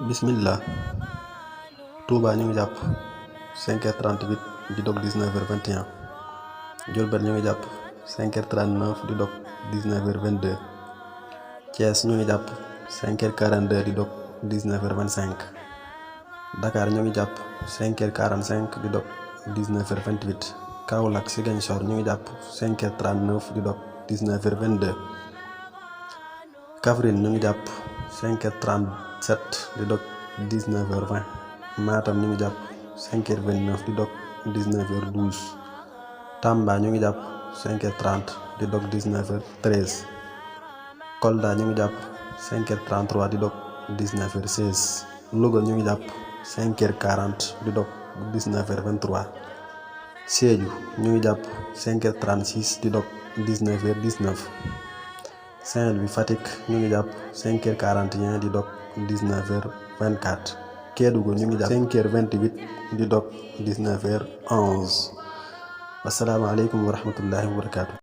Bismillah. Touba ñu ngi jàpp 5h38 di dog 19h21. Diourbel ñu ngi jàpp 5h39 di dog 19h22. Thiès ñu ngi jàpp 5h42 di dog 19h25. Dakar ñu ngi jàpp 5h45 di dog 19h28. Kaolack Ziguinchor ñu ngi jàpp 5h39 di dog 19h22. Kaffrine ñu ngi jàpp 5h37 di dog 19h20. Matam ñu ngi jàpp 5h29 di dog 19h12. Tamba ñu ngi jàpp 5h30 di dog 19h13. Kolda ñu ngi jàpp 5h33 di dog 19h16. Louga ñu ngi jàpp 5h40 di dog 19h23. Sédhiou ñu ngi jàpp 5h36 di dog 19h19. Saint-Louis Fatick ñu ngi jàpp 5h41 di dog 19h24. Kédougou ñu ngi jàpp 5h28 di dog 19h11. Asalaamaaleykum wa rahmatullahi wa barakaatu.